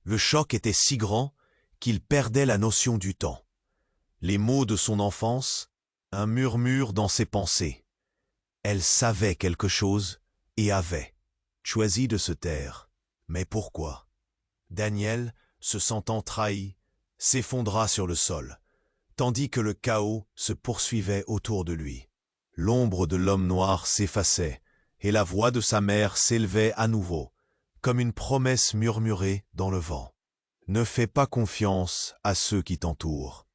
Le choc était si grand qu'il perdait la notion du temps. Les mots de son enfance, un murmure dans ses pensées. Elle savait quelque chose et avait choisi de se taire. Mais pourquoi? Daniel, se sentant trahi, s'effondra sur le sol, tandis que le chaos se poursuivait autour de lui. L'ombre de l'homme noir s'effaçait, et la voix de sa mère s'élevait à nouveau, comme une promesse murmurée dans le vent. Ne fais pas confiance à ceux qui t'entourent.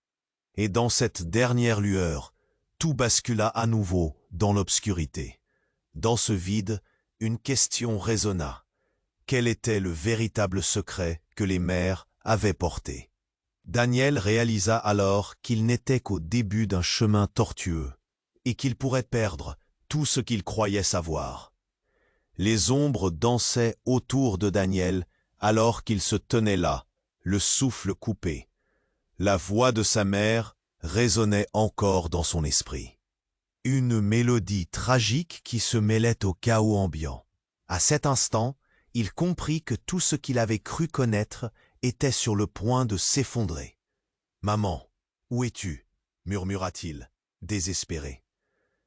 Et dans cette dernière lueur, tout bascula à nouveau dans l'obscurité. Dans ce vide, une question résonna. Quel était le véritable secret que les mères avaient porté? Daniel réalisa alors qu'il n'était qu'au début d'un chemin tortueux, et qu'il pourrait perdre tout ce qu'il croyait savoir. Les ombres dansaient autour de Daniel alors qu'il se tenait là, le souffle coupé. La voix de sa mère résonnait encore dans son esprit. Une mélodie tragique qui se mêlait au chaos ambiant. À cet instant, il comprit que tout ce qu'il avait cru connaître était sur le point de s'effondrer. « Maman, où es-tu » murmura-t-il, désespéré.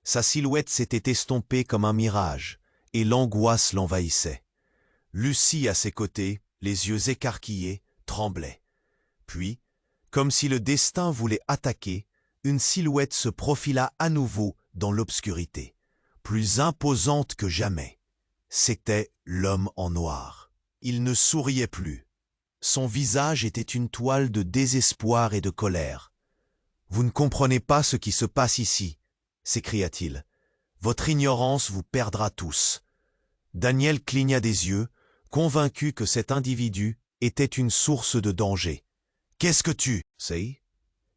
Sa silhouette s'était estompée comme un mirage, et l'angoisse l'envahissait. Lucie, à ses côtés, les yeux écarquillés, tremblait. Puis, comme si le destin voulait attaquer, une silhouette se profila à nouveau dans l'obscurité, plus imposante que jamais. C'était l'homme en noir. Il ne souriait plus. Son visage était une toile de désespoir et de colère. « Vous ne comprenez pas ce qui se passe ici » s'écria-t-il. « Votre ignorance vous perdra tous. » Daniel cligna des yeux, convaincu que cet individu était une source de danger. « Qu'est-ce que tu sais?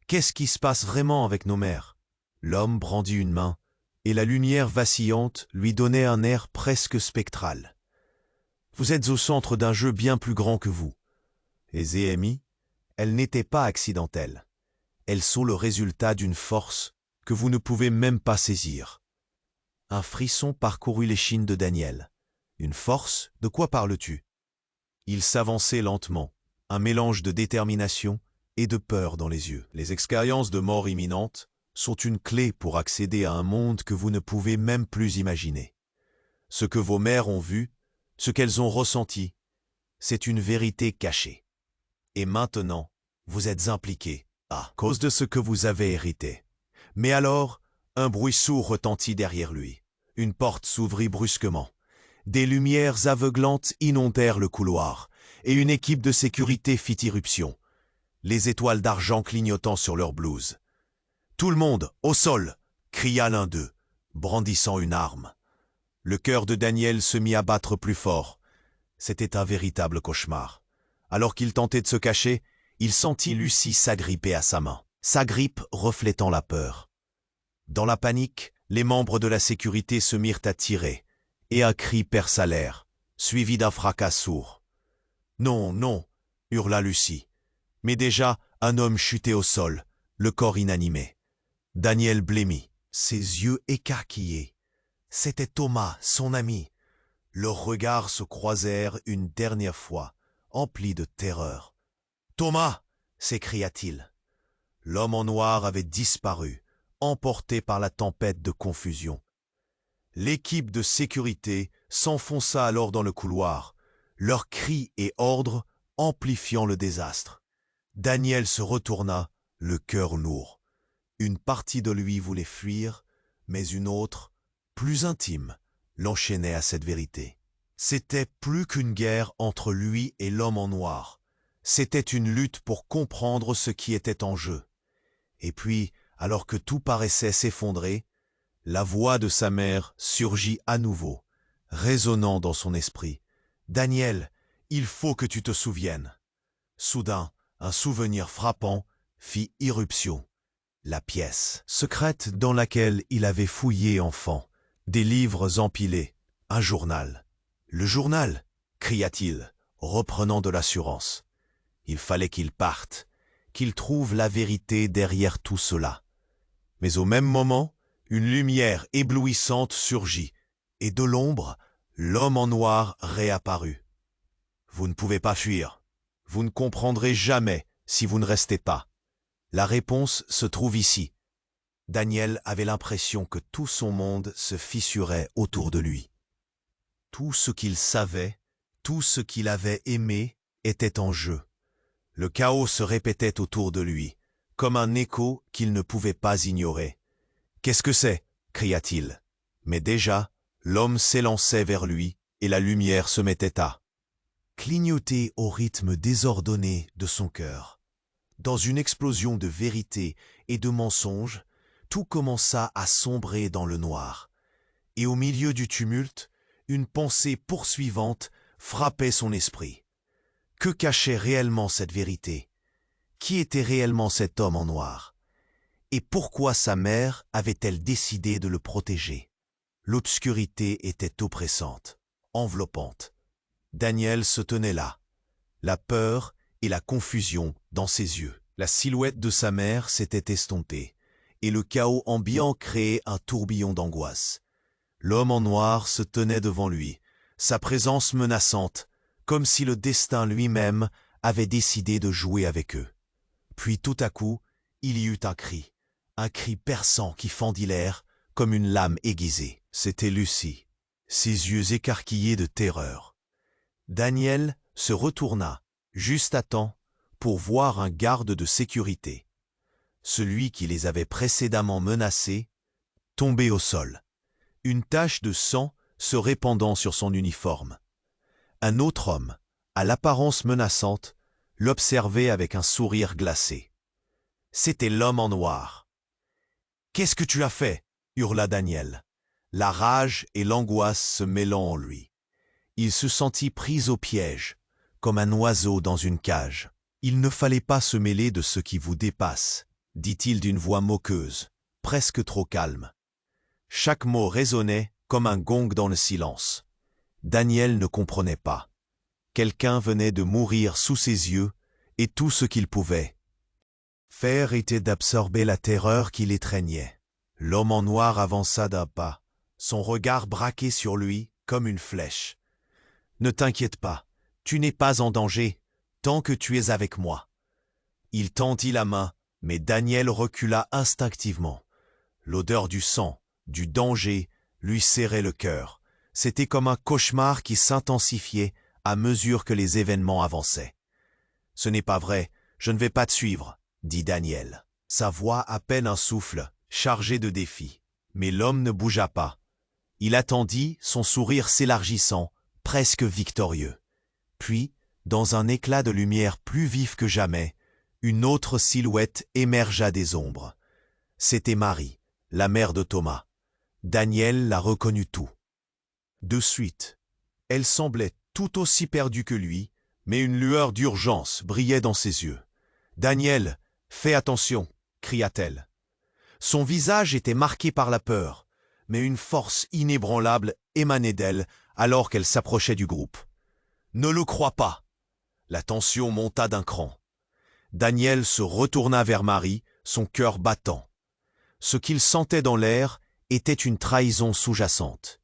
Qu'est-ce qui se passe vraiment avec nos mères ?» L'homme brandit une main, et la lumière vacillante lui donnait un air presque spectral. « Vous êtes au centre d'un jeu bien plus grand que vous. » Et Zéhémie, elles n'étaient pas accidentelles. Elles sont le résultat d'une force que vous ne pouvez même pas saisir. Un frisson parcourut l'échine de Daniel. Une force, de quoi parles-tu? Il s'avançait lentement, un mélange de détermination et de peur dans les yeux. Les expériences de mort imminente sont une clé pour accéder à un monde que vous ne pouvez même plus imaginer. Ce que vos mères ont vu, ce qu'elles ont ressenti, c'est une vérité cachée. Et maintenant, vous êtes impliqués à cause de ce que vous avez hérité. Mais alors, un bruit sourd retentit derrière lui. Une porte s'ouvrit brusquement. Des lumières aveuglantes inondèrent le couloir, et une équipe de sécurité fit irruption, les étoiles d'argent clignotant sur leurs blouses. « Tout le monde, au sol !» cria l'un d'eux, brandissant une arme. Le cœur de Daniel se mit à battre plus fort. C'était un véritable cauchemar. Alors qu'il tentait de se cacher, il sentit Lucie s'agripper à sa main, sa grippe reflétant la peur. Dans la panique, les membres de la sécurité se mirent à tirer, et un cri perça l'air, suivi d'un fracas sourd. « Non, non !» hurla Lucie. Mais déjà, un homme chutait au sol, le corps inanimé. Daniel blêmit, ses yeux écarquillés. C'était Thomas, son ami. Leurs regards se croisèrent une dernière fois, emplis de terreur. « Thomas !» s'écria-t-il. L'homme en noir avait disparu, emportés par la tempête de confusion. L'équipe de sécurité s'enfonça alors dans le couloir, leurs cris et ordres amplifiant le désastre. Daniel se retourna, le cœur lourd. Une partie de lui voulait fuir, mais une autre, plus intime, l'enchaînait à cette vérité. C'était plus qu'une guerre entre lui et l'homme en noir. C'était une lutte pour comprendre ce qui était en jeu. Et puis, alors que tout paraissait s'effondrer, la voix de sa mère surgit à nouveau, résonnant dans son esprit. « Daniel, il faut que tu te souviennes. » Soudain, un souvenir frappant fit irruption. La pièce secrète dans laquelle il avait fouillé enfant, des livres empilés, un journal. « Le journal !» cria-t-il, reprenant de l'assurance. Il fallait qu'il parte, qu'il trouve la vérité derrière tout cela. Mais au même moment, une lumière éblouissante surgit, et de l'ombre, l'homme en noir réapparut. « Vous ne pouvez pas fuir. Vous ne comprendrez jamais si vous ne restez pas. La réponse se trouve ici. » Daniel avait l'impression que tout son monde se fissurait autour de lui. Tout ce qu'il savait, tout ce qu'il avait aimé, était en jeu. Le chaos se répétait autour de lui, comme un écho qu'il ne pouvait pas ignorer. « Qu'est-ce que c'est » cria-t-il. Mais déjà, l'homme s'élançait vers lui et la lumière se mettait à clignoter au rythme désordonné de son cœur. Dans une explosion de vérité et de mensonges, tout commença à sombrer dans le noir. Et au milieu du tumulte, une pensée poursuivante frappait son esprit. Que cachait réellement cette vérité? Qui était réellement cet homme en noir? Et pourquoi sa mère avait-elle décidé de le protéger? L'obscurité était oppressante, enveloppante. Daniel se tenait là, la peur et la confusion dans ses yeux. La silhouette de sa mère s'était estompée, et le chaos ambiant créait un tourbillon d'angoisse. L'homme en noir se tenait devant lui, sa présence menaçante, comme si le destin lui-même avait décidé de jouer avec eux. Puis tout à coup, il y eut un cri perçant qui fendit l'air comme une lame aiguisée. C'était Lucie, ses yeux écarquillés de terreur. Daniel se retourna, juste à temps, pour voir un garde de sécurité, celui qui les avait précédemment menacés, tomber au sol, une tache de sang se répandant sur son uniforme. Un autre homme, à l'apparence menaçante, l'observait avec un sourire glacé. C'était l'homme en noir. « Qu'est-ce que tu as fait ?» hurla Daniel, la rage et l'angoisse se mêlant en lui. Il se sentit pris au piège, comme un oiseau dans une cage. « Il ne fallait pas se mêler de ce qui vous dépasse, » dit-il d'une voix moqueuse, presque trop calme. Chaque mot résonnait comme un gong dans le silence. Daniel ne comprenait pas. Quelqu'un venait de mourir sous ses yeux, et tout ce qu'il pouvait faire était d'absorber la terreur qui l'étreignait. L'homme en noir avança d'un pas, son regard braqué sur lui comme une flèche. « Ne t'inquiète pas, tu n'es pas en danger, tant que tu es avec moi. » Il tendit la main, mais Daniel recula instinctivement. L'odeur du sang, du danger, lui serrait le cœur. C'était comme un cauchemar qui s'intensifiait à mesure que les événements avançaient. « Ce n'est pas vrai, je ne vais pas te suivre, » dit Daniel. Sa voix à peine un souffle, chargé de défi. Mais l'homme ne bougea pas. Il attendit, son sourire s'élargissant, presque victorieux. Puis, dans un éclat de lumière plus vif que jamais, une autre silhouette émergea des ombres. C'était Marie, la mère de Thomas. Daniel la reconnut tout. De suite, elle semblait tout aussi perdue que lui, mais une lueur d'urgence brillait dans ses yeux. « Daniel, fais attention !» cria-t-elle. Son visage était marqué par la peur, mais une force inébranlable émanait d'elle alors qu'elle s'approchait du groupe. « Ne le crois pas !» La tension monta d'un cran. Daniel se retourna vers Marie, son cœur battant. Ce qu'il sentait dans l'air était une trahison sous-jacente.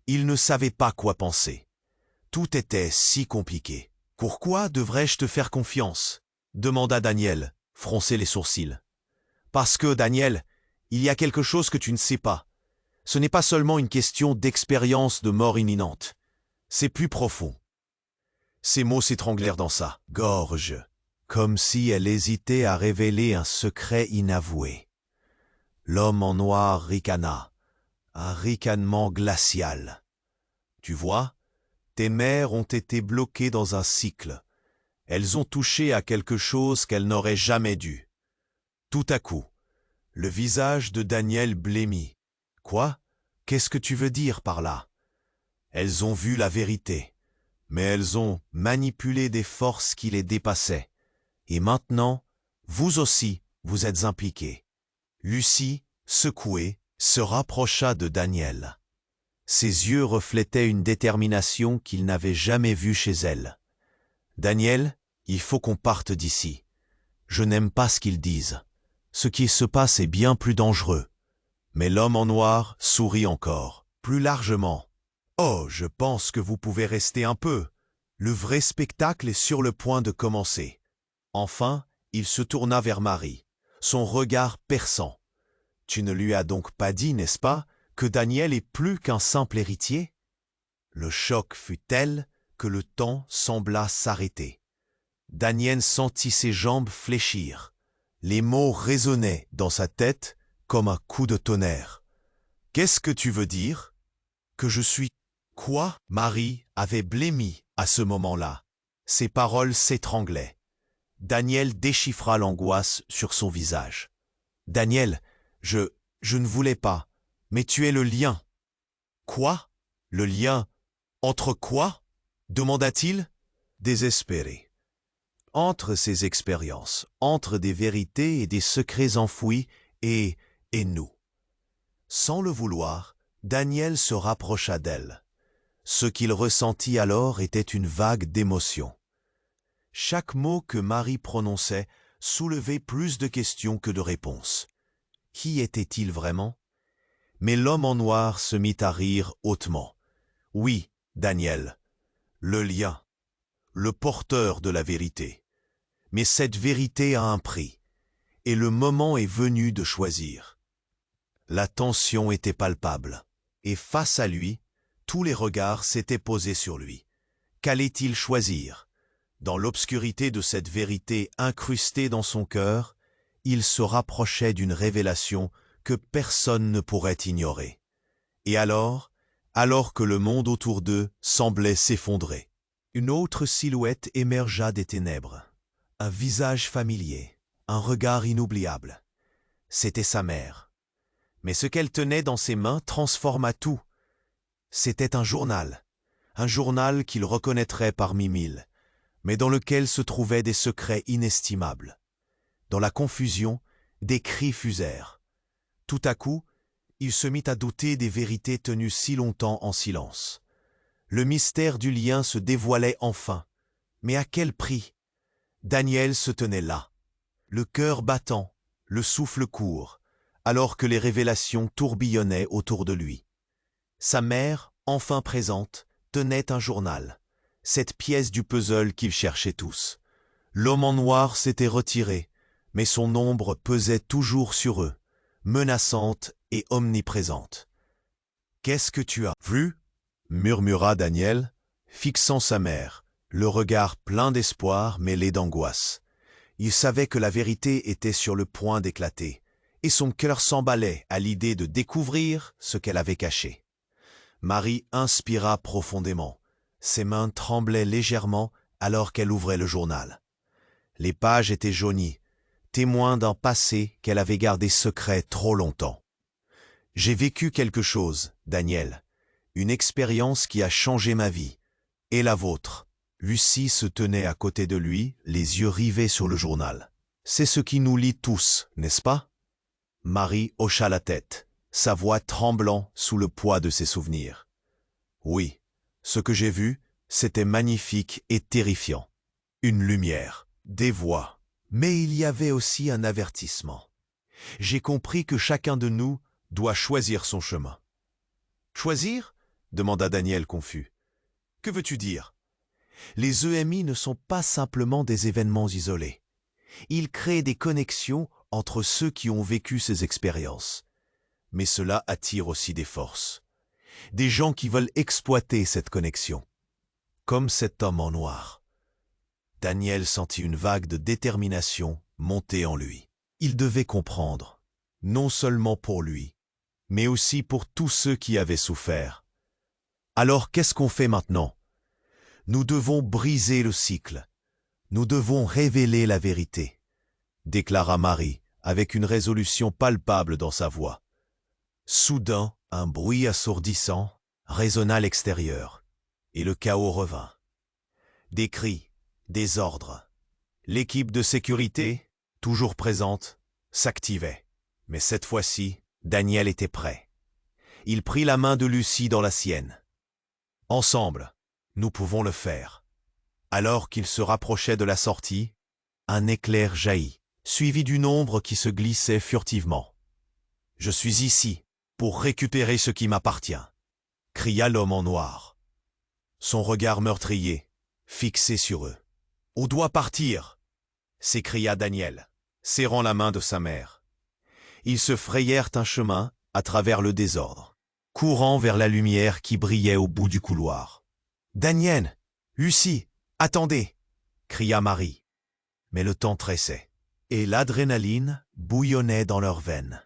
Il ne savait pas quoi penser. Tout était si compliqué. « Pourquoi devrais-je te faire confiance ?» demanda Daniel, fronçant les sourcils. « Parce que, Daniel, il y a quelque chose que tu ne sais pas. Ce n'est pas seulement une question d'expérience de mort imminente. C'est plus profond. » Ces mots s'étranglèrent dans sa gorge, comme si elle hésitait à révéler un secret inavoué. L'homme en noir ricana, un ricanement glacial. « Tu vois, tes mères ont été bloquées dans un cycle. Elles ont touché à quelque chose qu'elles n'auraient jamais dû. » Tout à coup, le visage de Daniel blêmit. « Quoi? Qu'est-ce que tu veux dire par là? » « Elles ont vu la vérité, mais elles ont manipulé des forces qui les dépassaient. Et maintenant, vous aussi, vous êtes impliqués. » Lucie, secouée, se rapprocha de Daniel. Ses yeux reflétaient une détermination qu'il n'avait jamais vue chez elle. « Daniel, il faut qu'on parte d'ici. Je n'aime pas ce qu'ils disent. Ce qui se passe est bien plus dangereux. » Mais l'homme en noir sourit encore, plus largement. « Oh, je pense que vous pouvez rester un peu. Le vrai spectacle est sur le point de commencer. » Enfin, il se tourna vers Marie, son regard perçant. « Tu ne lui as donc pas dit, n'est-ce pas, que Daniel est plus qu'un simple héritier ?» Le choc fut tel que le temps sembla s'arrêter. Daniel sentit ses jambes fléchir. Les mots résonnaient dans sa tête comme un coup de tonnerre. « Qu'est-ce que tu veux dire? Que je suis... » Quoi? Marie avait blêmi à ce moment-là. Ses paroles s'étranglaient. Daniel déchiffra l'angoisse sur son visage. « Daniel, je ne voulais pas, mais tu es le lien. »« Quoi? Le lien? Entre quoi? » demanda-t-il, désespéré. « Entre ces expériences, entre des vérités et des secrets enfouis, et nous. » Sans le vouloir, Daniel se rapprocha d'elle. Ce qu'il ressentit alors était une vague d'émotion. Chaque mot que Marie prononçait soulevait plus de questions que de réponses. Qui était-il vraiment? Mais l'homme en noir se mit à rire hautement. « Oui, Daniel, le lien, le porteur de la vérité. Mais cette vérité a un prix, et le moment est venu de choisir. » La tension était palpable, et face à lui, tous les regards s'étaient posés sur lui. Qu'allait-il choisir? Dans l'obscurité de cette vérité incrustée dans son cœur, il se rapprochait d'une révélation que personne ne pourrait ignorer. Et alors que le monde autour d'eux semblait s'effondrer, une autre silhouette émergea des ténèbres. Un visage familier, un regard inoubliable. C'était sa mère. Mais ce qu'elle tenait dans ses mains transforma tout. C'était un journal qu'il reconnaîtrait parmi mille, mais dans lequel se trouvaient des secrets inestimables. Dans la confusion, des cris fusèrent. Tout à coup, il se mit à douter des vérités tenues si longtemps en silence. Le mystère du lien se dévoilait enfin. Mais à quel prix? Daniel se tenait là, le cœur battant, le souffle court, alors que les révélations tourbillonnaient autour de lui. Sa mère, enfin présente, tenait un journal, cette pièce du puzzle qu'ils cherchaient tous. L'homme en noir s'était retiré, mais son ombre pesait toujours sur eux, menaçante et omniprésente. « Qu'est-ce que tu as vu ?» murmura Daniel, fixant sa mère, le regard plein d'espoir mêlé d'angoisse. Il savait que la vérité était sur le point d'éclater, et son cœur s'emballait à l'idée de découvrir ce qu'elle avait caché. Marie inspira profondément. Ses mains tremblaient légèrement alors qu'elle ouvrait le journal. Les pages étaient jaunies, témoins d'un passé qu'elle avait gardé secret trop longtemps. « J'ai vécu quelque chose, Daniel, une expérience qui a changé ma vie, et la vôtre. » Lucie se tenait à côté de lui, les yeux rivés sur le journal. « C'est ce qui nous lie tous, n'est-ce pas ?» Marie hocha la tête, sa voix tremblant sous le poids de ses souvenirs. « Oui, ce que j'ai vu, c'était magnifique et terrifiant. Une lumière, des voix, mais il y avait aussi un avertissement. J'ai compris que chacun de nous doit choisir son chemin. »« Choisir ?» demanda Daniel confus. « Que veux-tu dire ? Les EMI ne sont pas simplement des événements isolés. Ils créent des connexions entre ceux qui ont vécu ces expériences. Mais cela attire aussi des forces. Des gens qui veulent exploiter cette connexion. Comme cet homme en noir. Daniel sentit une vague de détermination monter en lui. Il devait comprendre, non seulement pour lui, mais aussi pour tous ceux qui avaient souffert. Alors qu'est-ce qu'on fait maintenant? Nous devons briser le cycle. Nous devons révéler la vérité, déclara Marie avec une résolution palpable dans sa voix. Soudain, un bruit assourdissant résonna à l'extérieur, et le chaos revint. Des cris, des ordres. L'équipe de sécurité, toujours présente, s'activait. Mais cette fois-ci, Daniel était prêt. Il prit la main de Lucie dans la sienne. Ensemble, nous pouvons le faire. Alors qu'il se rapprochait de la sortie, un éclair jaillit, suivi d'une ombre qui se glissait furtivement. « Je suis ici pour récupérer ce qui m'appartient », cria l'homme en noir. Son regard meurtrier, fixé sur eux. « On doit partir !» s'écria Daniel, serrant la main de sa mère. Ils se frayèrent un chemin à travers le désordre, courant vers la lumière qui brillait au bout du couloir. « Daniel, Lucie, attendez !» cria Marie. Mais le temps tressait, et l'adrénaline bouillonnait dans leurs veines.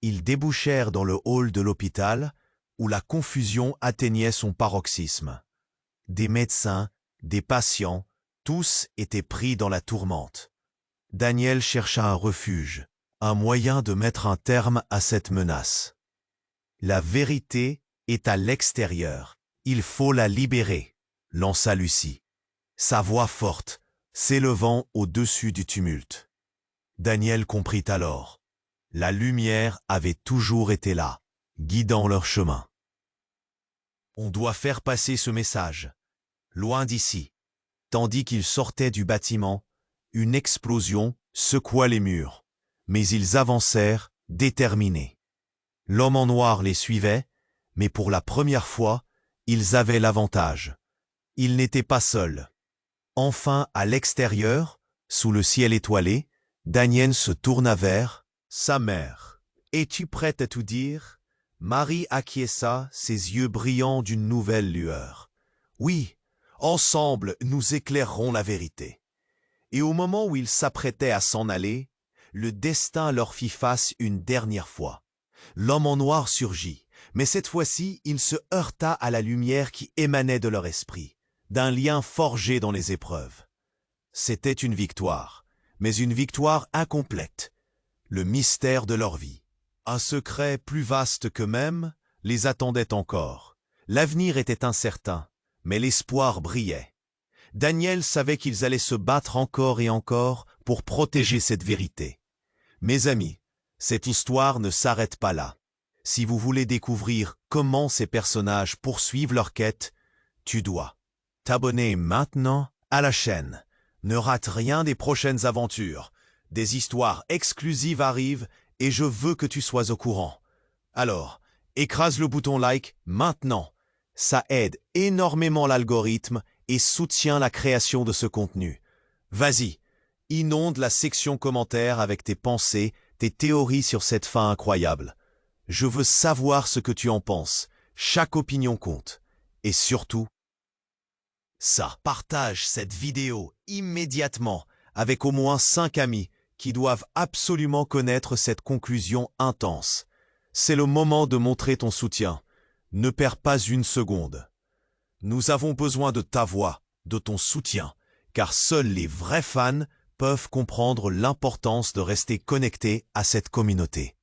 Ils débouchèrent dans le hall de l'hôpital, où la confusion atteignait son paroxysme. Des médecins, des patients, tous étaient pris dans la tourmente. Daniel chercha un refuge, un moyen de mettre un terme à cette menace. La vérité est à l'extérieur. Il faut la libérer, lança Lucie, sa voix forte, s'élevant au-dessus du tumulte. Daniel comprit alors. La lumière avait toujours été là, guidant leur chemin. On doit faire passer ce message, loin d'ici. Tandis qu'ils sortaient du bâtiment, une explosion secoua les murs, mais ils avancèrent, déterminés. L'homme en noir les suivait, mais pour la première fois, ils avaient l'avantage. Ils n'étaient pas seuls. Enfin, à l'extérieur, sous le ciel étoilé, Daniel se tourna vers sa mère. « Es-tu prête à tout dire ?» Marie acquiesça, ses yeux brillants d'une nouvelle lueur. « Oui, ensemble, nous éclairerons la vérité. » Et au moment où ils s'apprêtaient à s'en aller, le destin leur fit face une dernière fois. L'homme en noir surgit, mais cette fois-ci, il se heurta à la lumière qui émanait de leur esprit, d'un lien forgé dans les épreuves. C'était une victoire, mais une victoire incomplète, le mystère de leur vie. Un secret plus vaste qu'eux-mêmes les attendait encore. L'avenir était incertain, mais l'espoir brillait. Daniel savait qu'ils allaient se battre encore et encore pour protéger cette vérité. Mes amis, cette histoire ne s'arrête pas là. Si vous voulez découvrir comment ces personnages poursuivent leur quête, tu dois t'abonner maintenant à la chaîne. Ne rate rien des prochaines aventures. Des histoires exclusives arrivent et je veux que tu sois au courant. Alors, écrase le bouton like maintenant. Ça aide énormément l'algorithme et soutient la création de ce contenu. Vas-y, inonde la section commentaires avec tes pensées, tes théories sur cette fin incroyable. Je veux savoir ce que tu en penses. Chaque opinion compte. Et surtout, partage cette vidéo immédiatement avec au moins 5 amis qui doivent absolument connaître cette conclusion intense. C'est le moment de montrer ton soutien. Ne perds pas une seconde. Nous avons besoin de ta voix, de ton soutien, car seuls les vrais fans peuvent comprendre l'importance de rester connectés à cette communauté.